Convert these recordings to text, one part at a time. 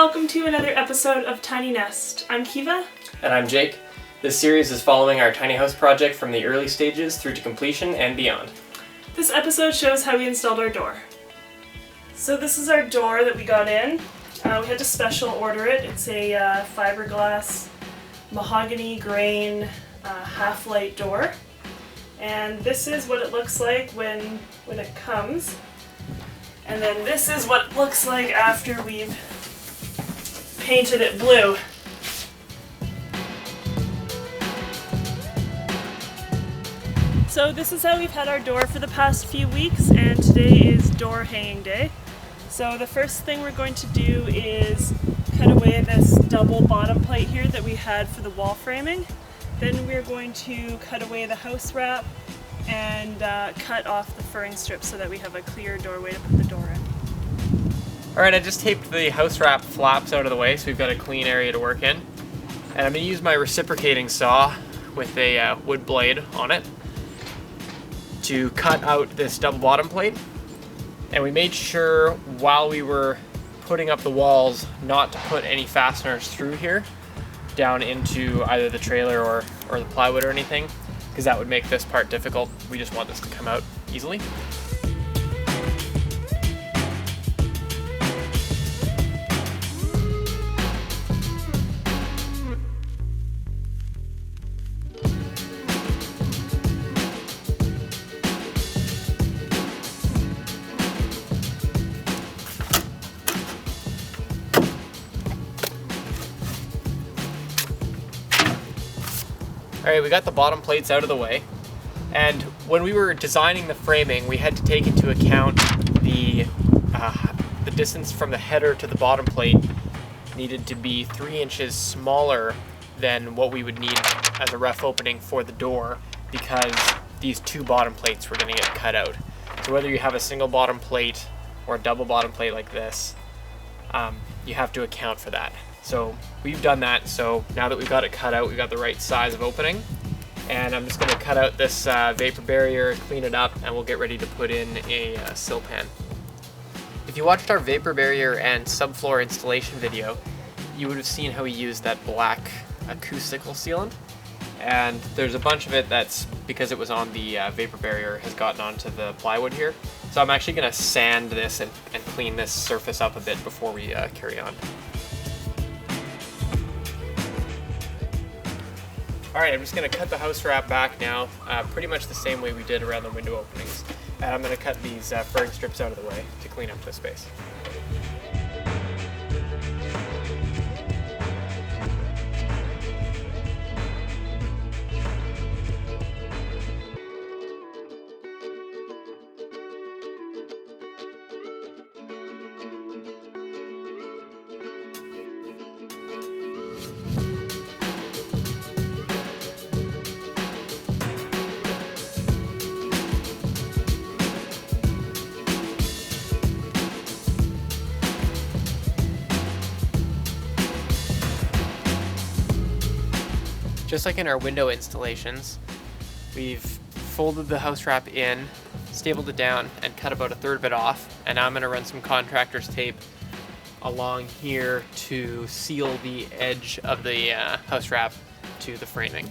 welcome to another episode of Tiny Nest. I'm Kiva. And I'm Jake. This series is following our tiny house project from the early stages through to completion and beyond. This episode shows how we installed our door. So this is our door that we got in. We had to special order it. It's a fiberglass mahogany grain half-light door. And this is what it looks like when it comes. And then this is what it looks like after we've painted it blue. So this is how we've had our door for the past few weeks, and today is door hanging day. So the first thing we're going to do is cut away this double bottom plate here that we had for the wall framing. Then we're going to cut away the house wrap and cut off the furring strip so that we have a clear doorway to put the door in. Alright, I just taped the house wrap flaps out of the way so we've got a clean area to work in. And I'm going to use my reciprocating saw with a wood blade on it to cut out this double bottom plate. And we made sure while we were putting up the walls not to put any fasteners through here down into either the trailer or the plywood or anything, because that would make this part difficult. We just want this to come out easily. Alright, we got the bottom plates out of the way, and when we were designing the framing, we had to take into account the distance from the header to the bottom plate needed to be 3 inches smaller than what we would need as a rough opening for the door, because these two bottom plates were going to get cut out. So whether you have a single bottom plate or a double bottom plate like this, you have to account for that. So we've done that, so now that we've got it cut out, we've got the right size of opening. And I'm just going to cut out this vapor barrier, clean it up, and we'll get ready to put in a sill pan. If you watched our vapor barrier and subfloor installation video, you would have seen how we used that black acoustical sealant. And there's a bunch of it that's, because it was on the vapor barrier, has gotten onto the plywood here. So I'm actually going to sand this and clean this surface up a bit before we carry on. Alright, I'm just going to cut the house wrap back now, pretty much the same way we did around the window openings. And I'm going to cut these furring strips out of the way to clean up the space. Just like in our window installations, we've folded the house wrap in, stapled it down, and cut about a third of it off. And now I'm going to run some contractor's tape along here to seal the edge of the house wrap to the framing.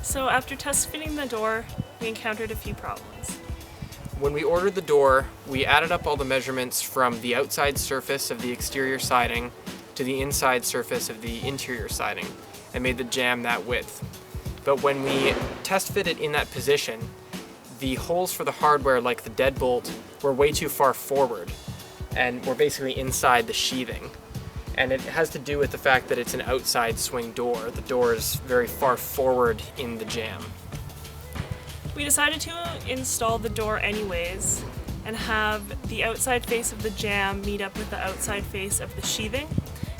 So after test fitting the door, we encountered a few problems. When we ordered the door, we added up all the measurements from the outside surface of the exterior siding to the inside surface of the interior siding and made the jamb that width. But when we test fit it in that position, the holes for the hardware, like the deadbolt, were way too far forward and were basically inside the sheathing. And it has to do with the fact that it's an outside swing door. The door is very far forward in the jamb. We decided to install the door anyways and have the outside face of the jamb meet up with the outside face of the sheathing.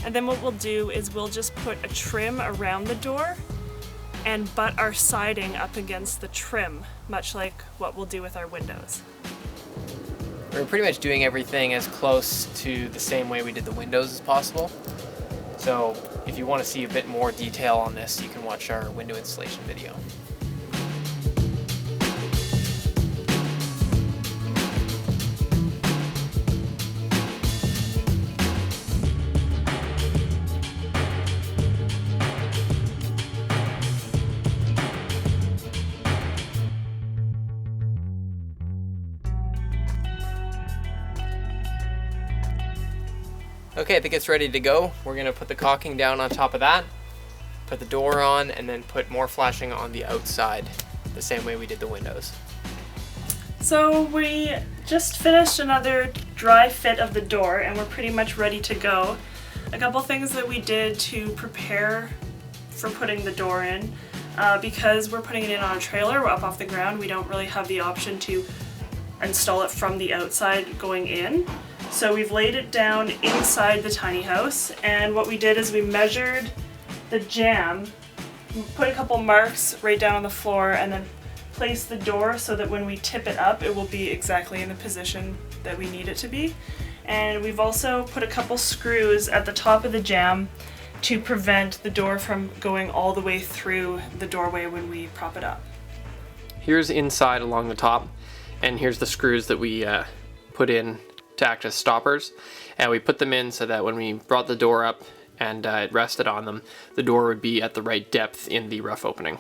And then what we'll do is we'll just put a trim around the door and butt our siding up against the trim, much like what we'll do with our windows. we're pretty much doing everything as close to the same way we did the windows as possible. So if you want to see a bit more detail on this, you can watch our window installation video. Okay, I think it's ready to go. We're gonna put the caulking down on top of that, put the door on, and then put more flashing on the outside, the same way we did the windows. So we just finished another dry fit of the door and we're pretty much ready to go. A couple things that we did to prepare for putting the door in, because we're putting it in on a trailer, we're up off the ground, we don't really have the option to install it from the outside going in. So we've laid it down inside the tiny house, and what we did is we measured the jamb, put a couple marks right down on the floor, and then placed the door so that when we tip it up, it will be exactly in the position that we need it to be. And we've also put a couple screws at the top of the jamb to prevent the door from going all the way through the doorway when we prop it up. Here's inside along the top, and here's the screws that we put in to act as stoppers, and we put them in so that when we brought the door up and it rested on them, the door would be at the right depth in the rough opening.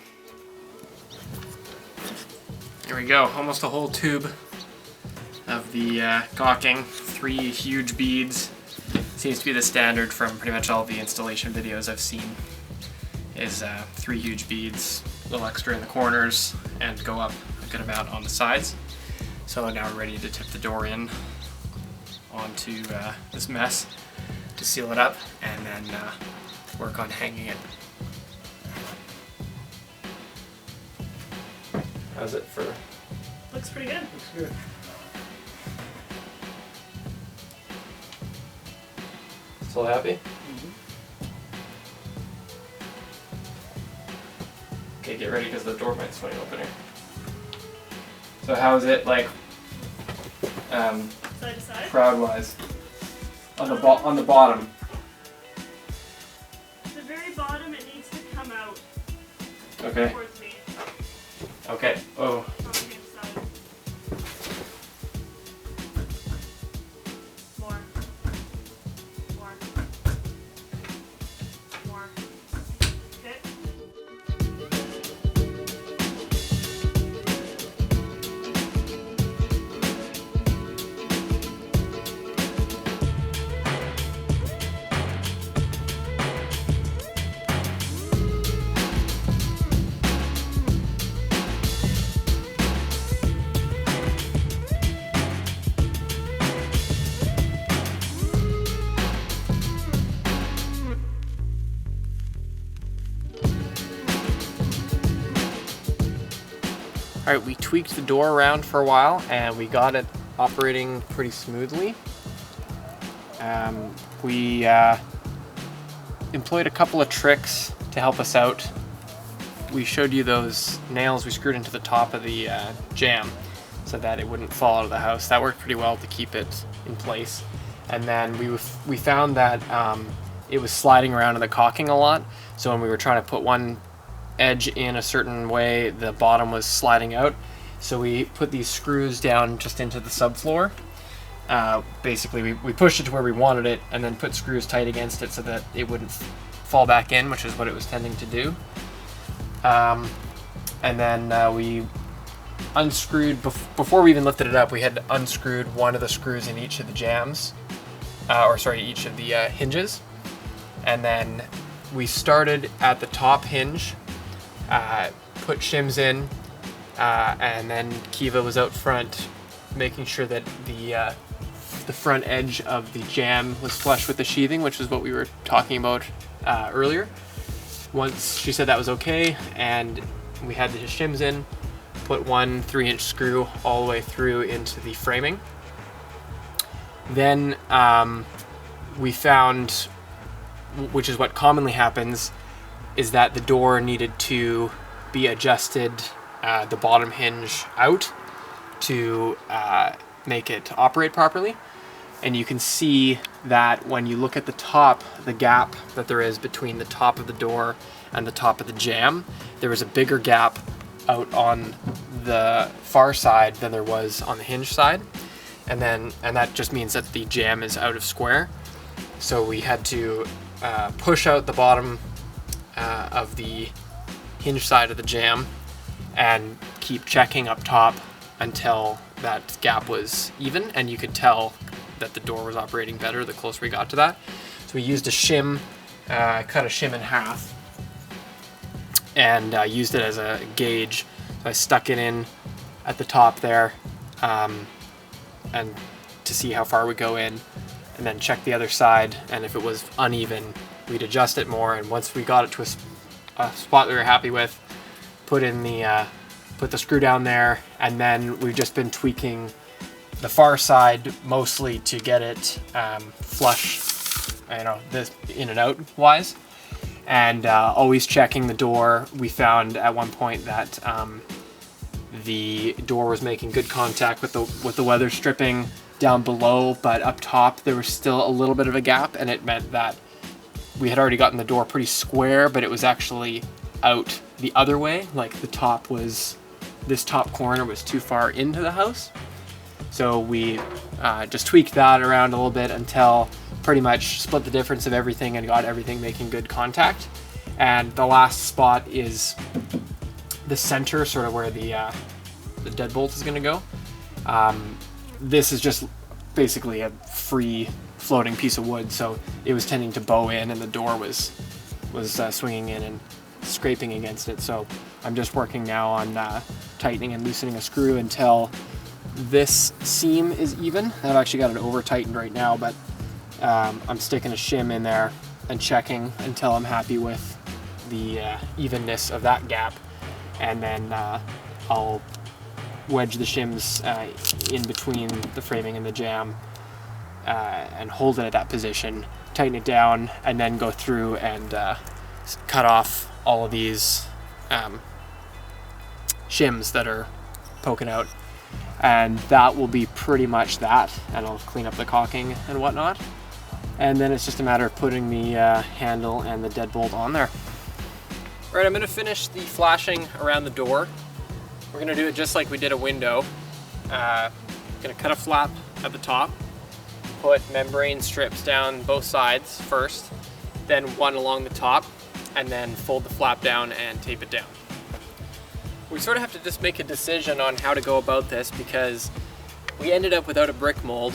Here we go, almost a whole tube of the caulking, 3 huge beads. Seems to be the standard from pretty much all the installation videos I've seen, is 3 huge beads, a little extra in the corners, and go up a good amount on the sides. So now we're ready to tip the door in onto this mess to seal it up, and then work on hanging it. How's it for? Looks pretty good. Looks good. Still happy? Mm-hmm. Okay, get ready because the door might swing open here. So how is it like? Side to side? Crowd-wise, on the bottom. The very bottom, it needs to come out. Okay. Towards me. Okay. Oh. On the inside. More. More. More. Okay. All right, we tweaked the door around for a while and we got it operating pretty smoothly. We employed a couple of tricks to help us out. We showed you those nails we screwed into the top of the jamb so that it wouldn't fall out of the house. That worked pretty well to keep it in place. And then we found that it was sliding around in the caulking a lot. So when we were trying to put one edge in a certain way, the bottom was sliding out. So we put these screws down just into the subfloor. Basically, we pushed it to where we wanted it and then put screws tight against it so that it wouldn't fall back in, which is what it was tending to do. And then we unscrewed, before we even lifted it up, we had unscrewed one of the screws in each of the jambs, each of the hinges. And then we started at the top hinge, put shims in, and then Kiva was out front making sure that the front edge of the jamb was flush with the sheathing, which is what we were talking about earlier. Once she said that was okay and we had the shims in, put one 3-inch screw all the way through into the framing. Then we found, which is what commonly happens, is that the door needed to be adjusted, the bottom hinge out, to make it operate properly. And you can see that when you look at the top, the gap that there is between the top of the door and the top of the jamb, there was a bigger gap out on the far side than there was on the hinge side. And that just means that the jamb is out of square. So we had to push out the bottom of the hinge side of the jamb and keep checking up top until that gap was even, and you could tell that the door was operating better the closer we got to that. So we used a shim, cut a shim in half, and used it as a gauge. So I stuck it in at the top there, and to see how far we go in, and then check the other side, and if it was uneven, we'd adjust it more, and once we got it to a spot we were happy with, put the screw down there, and then we've just been tweaking the far side mostly to get it flush, this in and out wise, and always checking the door. We found at one point that the door was making good contact with the weather stripping down below, but up top there was still a little bit of a gap, and it meant that we had already gotten the door pretty square, but it was actually out the other way. Like this top corner was too far into the house. So we just tweaked that around a little bit until pretty much split the difference of everything and got everything making good contact. And the last spot is the center, sort of where the deadbolt is going to go. This is just basically a free floating piece of wood, so it was tending to bow in, and the door was swinging in and scraping against it. So I'm just working now on tightening and loosening a screw until this seam is even. I've actually got it over tightened right now, but I'm sticking a shim in there and checking until I'm happy with the evenness of that gap, and then I'll wedge the shims in between the framing and the jamb and hold it at that position, tighten it down, and then go through and cut off all of these shims that are poking out, and that will be pretty much that. And I'll clean up the caulking and whatnot, and then it's just a matter of putting the handle and the deadbolt on there. All right, I'm going to finish the flashing around the door. We're going to do it just like we did a window. Going to cut a flap at the top, put membrane strips down both sides first, then one along the top, and then fold the flap down and tape it down. We sort of have to just make a decision on how to go about this, because we ended up without a brick mold,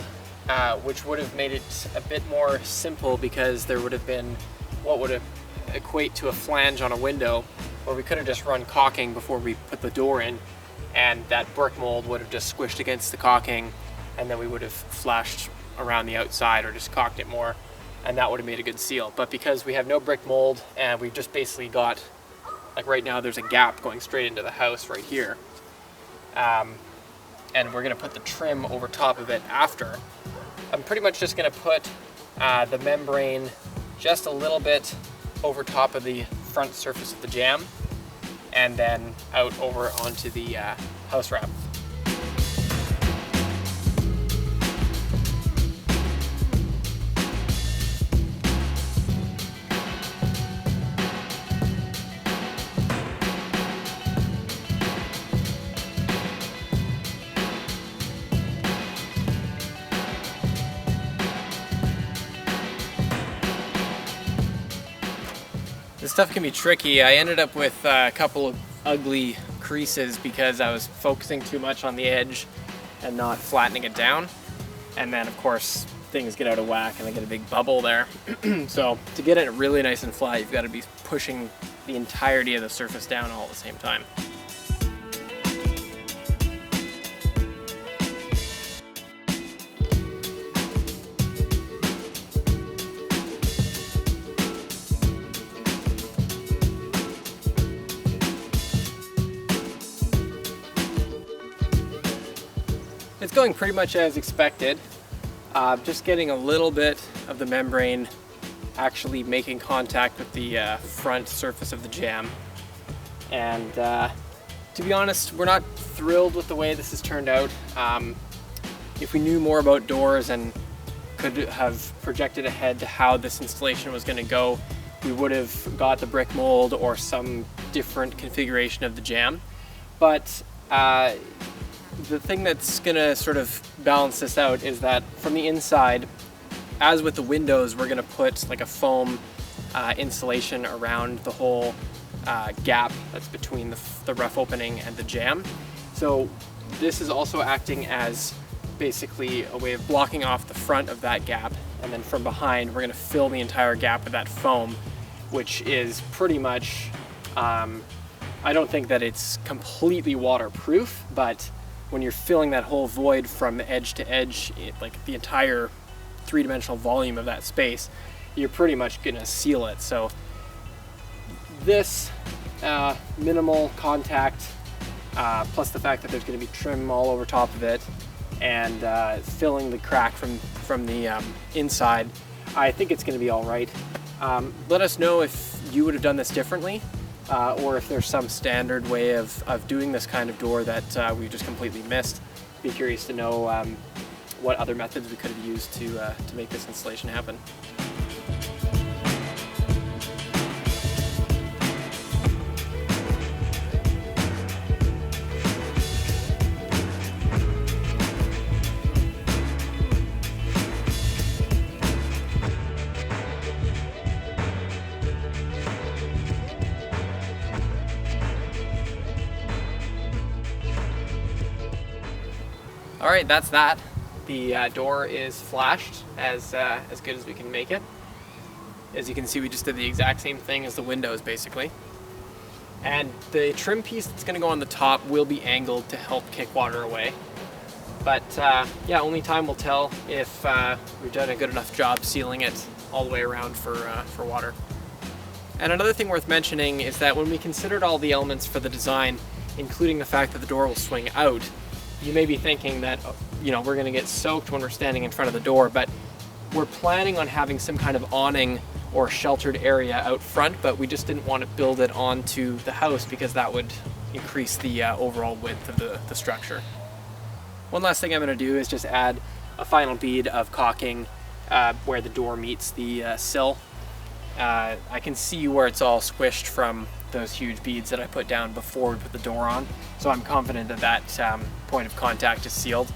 which would have made it a bit more simple, because there would have been what would equate to a flange on a window, where we could have just run caulking before we put the door in, and that brick mold would have just squished against the caulking, and then we would have flashed around the outside or just caulked it more, and that would have made a good seal. But because we have no brick mold, and we've just basically got, like right now there's a gap going straight into the house right here, and we're going to put the trim over top of it after. I'm pretty much just going to put the membrane just a little bit over top of the front surface of the jamb, and then out over onto the house wrap. This stuff can be tricky. I ended up with a couple of ugly creases because I was focusing too much on the edge and not flattening it down. And then of course things get out of whack and I get a big bubble there. So to get it really nice and flat, you've got to be pushing the entirety of the surface down all at the same time. It's going pretty much as expected. Just getting a little bit of the membrane actually making contact with the front surface of the jamb. And to be honest, we're not thrilled with the way this has turned out. if we knew more about doors and could have projected ahead to how this installation was going to go, we would have got the brick mold or some different configuration of the jamb. But the thing that's going to sort of balance this out is that from the inside, as with the windows, we're going to put like a foam insulation around the whole gap that's between the rough opening and the jamb. So this is also acting as basically a way of blocking off the front of that gap, and then from behind we're going to fill the entire gap with that foam, which is pretty much, I don't think that it's completely waterproof, but when you're filling that whole void from edge to edge, like the entire three-dimensional volume of that space, you're pretty much going to seal it. So this minimal contact, plus the fact that there's going to be trim all over top of it, and filling the crack from the inside, I think it's going to be all right. Let us know if you would have done this differently, or if there's some standard way of doing this kind of door that we just completely missed. Be curious to know what other methods we could have used to make this installation happen. All right, that's that. The door is flashed as good as we can make it. As you can see, we just did the exact same thing as the windows, basically. And the trim piece that's going to go on the top will be angled to help kick water away. But yeah, only time will tell if we've done a good enough job sealing it all the way around for water. And another thing worth mentioning is that when we considered all the elements for the design, including the fact that the door will swing out, you may be thinking that, you know, we're going to get soaked when we're standing in front of the door, but we're planning on having some kind of awning or sheltered area out front, but we just didn't want to build it onto the house because that would increase the overall width of the structure. One last thing I'm going to do is just add a final bead of caulking where the door meets the sill. I can see where it's all squished from those huge beads that I put down before we put the door on, so I'm confident that that point of contact is sealed.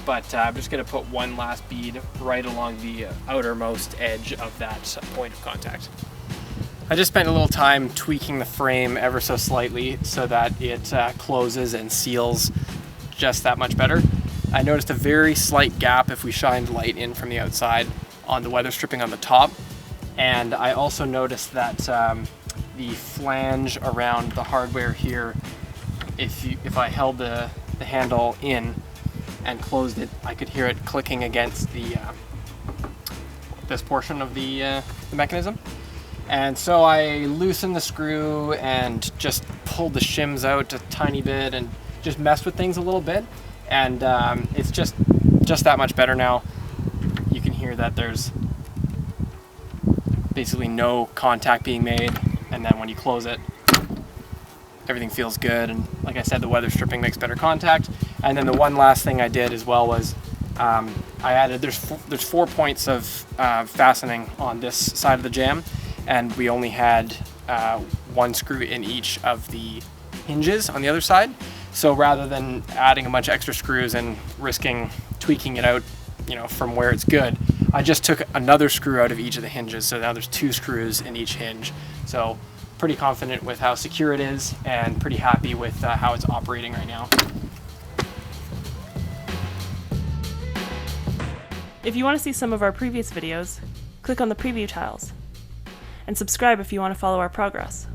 But I'm just going to put one last bead right along the outermost edge of that point of contact. I just spent a little time tweaking the frame ever so slightly so that it closes and seals just that much better. I noticed a very slight gap if we shined light in from the outside on the weather stripping on the top, and I also noticed that the flange around the hardware here, if I held the handle in and closed it, I could hear it clicking against this portion of the mechanism. And so I loosened the screw and just pulled the shims out a tiny bit and just messed with things a little bit, and it's just that much better now. You can hear that there's basically no contact being made, and then when you close it, everything feels good, and like I said, the weather stripping makes better contact. And then the one last thing I did as well was I added, there's 4 points of fastening on this side of the jamb, and we only had 1 screw in each of the hinges on the other side. So rather than adding a bunch of extra screws and risking tweaking it out, you know, from where it's good, I just took another screw out of each of the hinges. So now there's 2 screws in each hinge. So pretty confident with how secure it is, and pretty happy with how it's operating right now. If you want to see some of our previous videos, click on the preview tiles, and subscribe if you want to follow our progress.